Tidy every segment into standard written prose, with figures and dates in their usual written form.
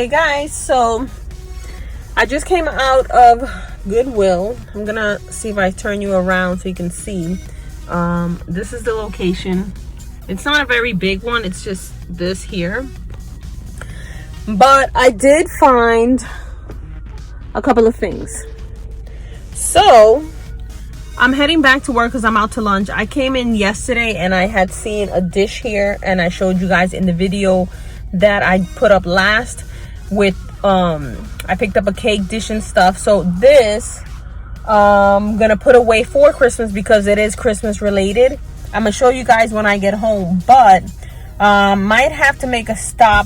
Okay guys, so I just came out of Goodwill. I'm gonna see if I turn you around so you can see. This is the location. It's not a very big one, it's just this here. But I did find a couple of things. So I'm heading back to work because I'm out to lunch. I came in yesterday and I had seen a dish here, and I showed you guys in the video that I put up last with I picked up a cake dish and stuff. So this I'm gonna put away for Christmas because it is Christmas related. I'm gonna show you guys when I get home, but might have to make a stop.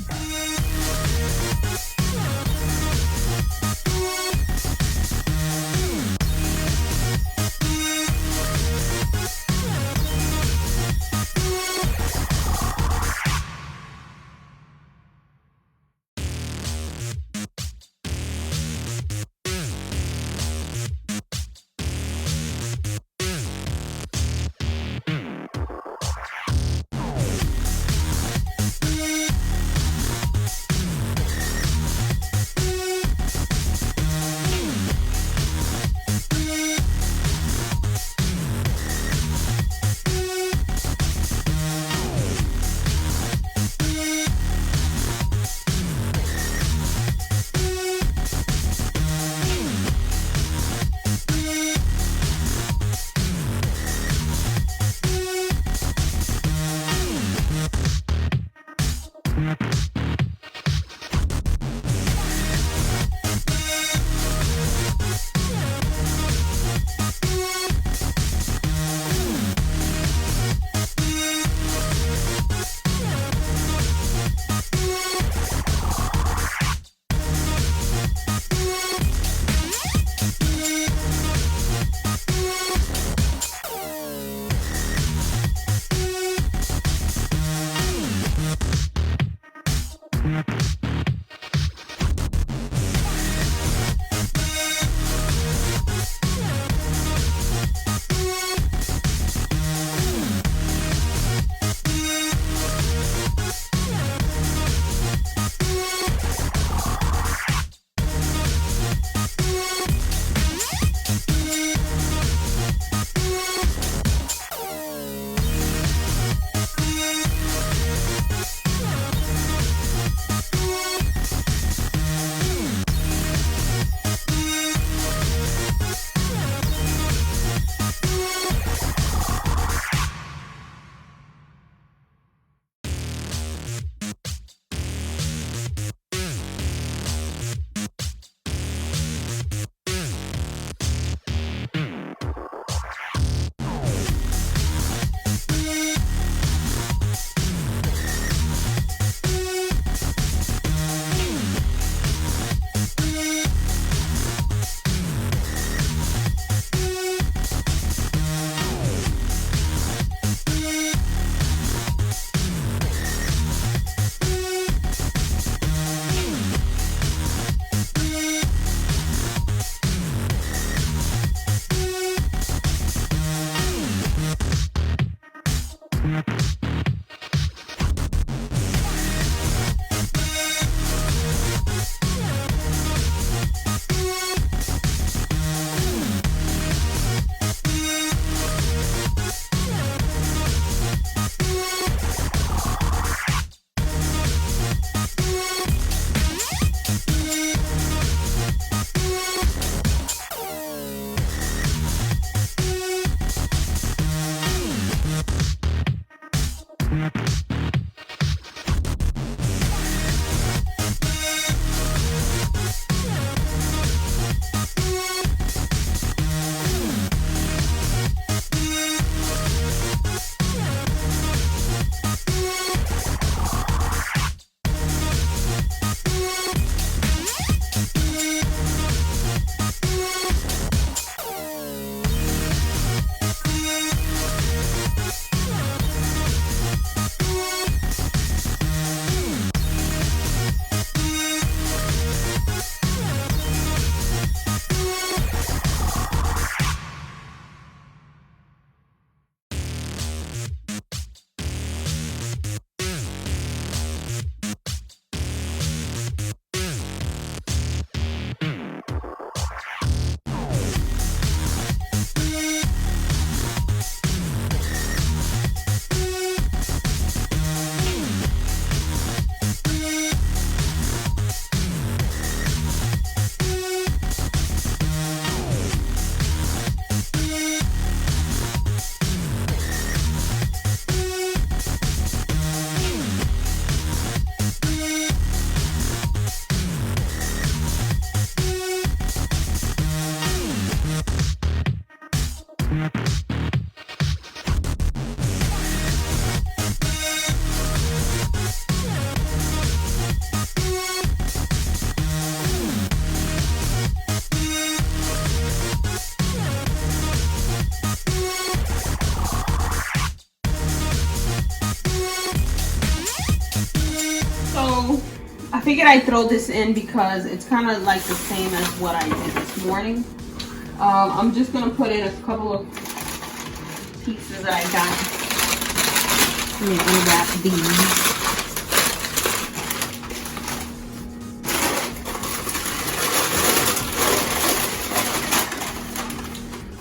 figured I'd throw this in because it's kind of like the same as what I did this morning. I'm just gonna put in a couple of pieces that I got. Let me unwrap these.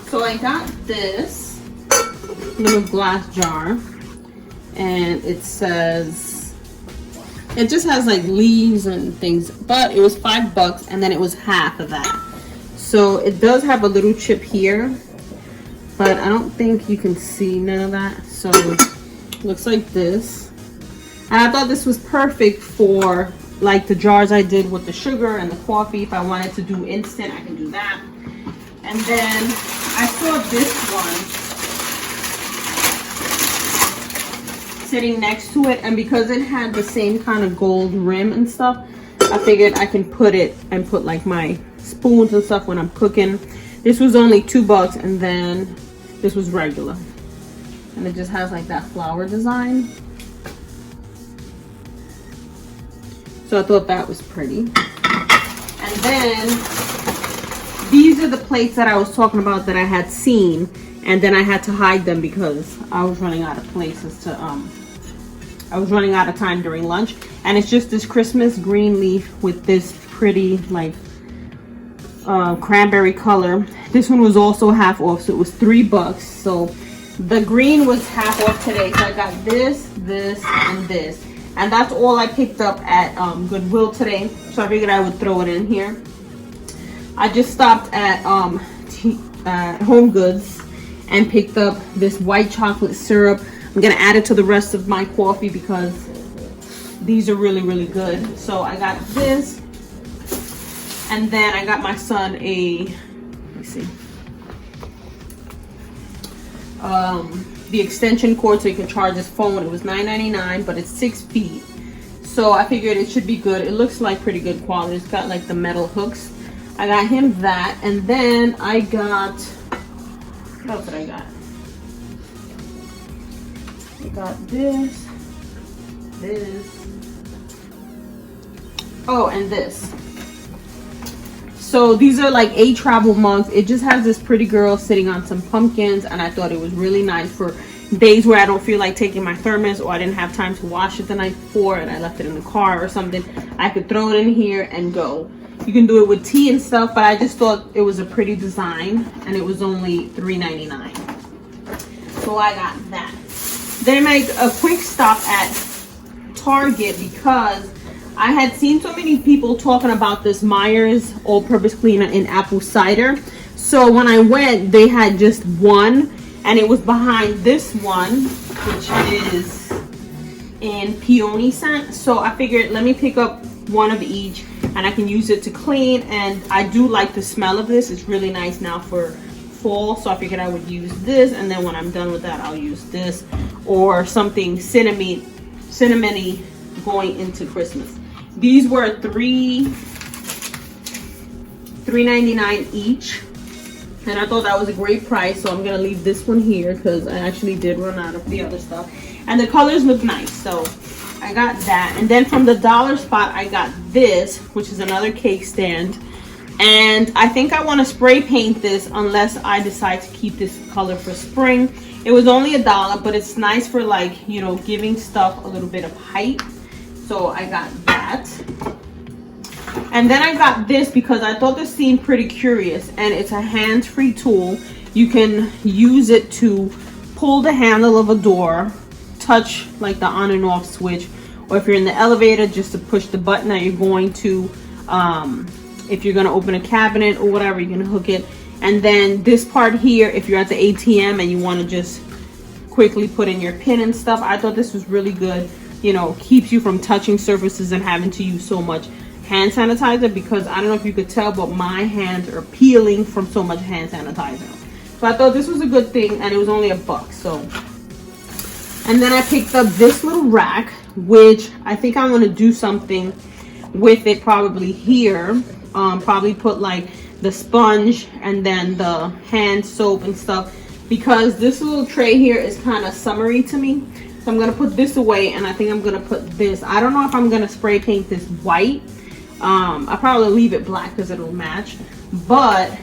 So I got this little glass jar, and it says, it just has like leaves and things, but it was $5 and then it was half of that. So it does have a little chip here, but I don't think you can see none of that. So it looks like this. And I thought this was perfect for like the jars I did with the sugar and the coffee. If I wanted to do instant, I can do that. And then I saw this one sitting next to it, and because it had the same kind of gold rim and stuff, I figured I can put it and put like my spoons and stuff when I'm cooking. This was only $2, and then this was regular, and it just has like that flower design. So I thought that was pretty. And then these are the plates that I was talking about that I had seen, and then I had to hide them because I was running out of places to I was running out of time during lunch. And it's just this Christmas green leaf with this pretty like cranberry color. This one was also half off, so it was $3. So the green was half off today, so I got this, this, and this, and that's all I picked up at Goodwill today. So I figured I would throw it in here. I just stopped at Home Goods and picked up this white chocolate syrup. I'm gonna add it to the rest of my coffee because these are really, really good. So I got this, and then I got my son a, let me see, the extension cord so he can charge his phone. It was $9.99, but it's 6 feet. So I figured it should be good. It looks like pretty good quality. It's got like the metal hooks. I got him that, and then I got, what else did I got? I got this, oh, and this. So these are like a travel mugs. It just has this pretty girl sitting on some pumpkins, and I thought it was really nice for days where I don't feel like taking my thermos, or I didn't have time to wash it the night before and I left it in the car or something. I could throw it in here and go. You can do it with tea and stuff, but I just thought it was a pretty design, and it was only $3.99. So I got that. Then I made a quick stop at Target because I had seen so many people talking about this Myers all-purpose cleaner in apple cider. So when I went, they had just one, and it was behind this one, which is in peony scent. So I figured, let me pick up one of each, and I can use it to clean. And I do like the smell of this. It's really nice now for fall, so I figured I would use this, and then when I'm done with that, I'll use this or something cinnamony going into Christmas. These were $3.99 each, and I thought that was a great price. So I'm gonna leave this one here because I actually did run out of the other stuff, and the colors look nice, so I got that. And then from the dollar spot, I got this, which is another cake stand. And I think I want to spray paint this unless I decide to keep this color for spring. It was only $1, but it's nice for, like, you know, giving stuff a little bit of height. So I got that. And then I got this because I thought this seemed pretty curious, and it's a hands-free tool. You can use it to pull the handle of a door, touch like the on and off switch, or if you're in the elevator, just to push the button that you're going to. If you're going to open a cabinet or whatever, you can hook it. And then this part here, if you're at the ATM and you want to just quickly put in your PIN and stuff, I thought this was really good. You know, keeps you from touching surfaces and having to use so much hand sanitizer, because I don't know if you could tell, but my hands are peeling from so much hand sanitizer. So I thought this was a good thing, and it was only $1. So, and then I picked up this little rack, which I think I want to do something with it probably here. Probably put like the sponge and then the hand soap and stuff, because this little tray here is kind of summery to me. So I'm gonna put this away, and I think I'm gonna put this, I don't know if I'm gonna spray paint this white, I'll probably leave it black because it'll match, but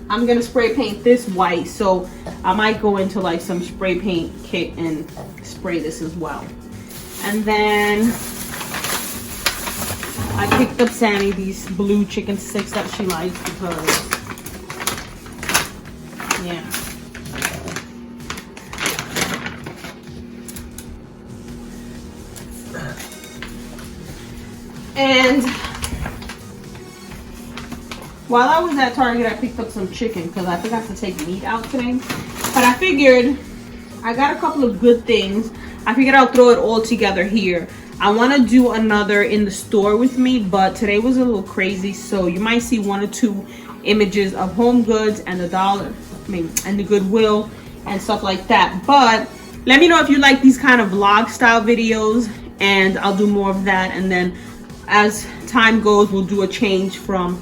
I'm gonna spray paint this white, so I might go into like some spray paint kit and spray this as well. And then I picked up Sammy these blue chicken sticks that she likes because, yeah. And while I was at Target, I picked up some chicken because I forgot to take meat out today. But I figured I got a couple of good things. I figured I'll throw it all together here. I want to do another in the store with me, but today was a little crazy, so you might see 1 or 2 images of Home Goods and the and the Goodwill and stuff like that. But let me know if you like these kind of vlog style videos, and I'll do more of that. And then as time goes, we'll do a change from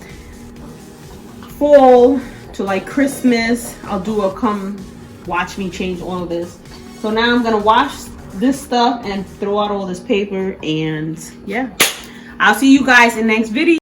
fall to like Christmas. I'll do a come watch me change all of this. So now I'm gonna wash this stuff and throw out all this paper, and yeah, I'll see you guys in the next video.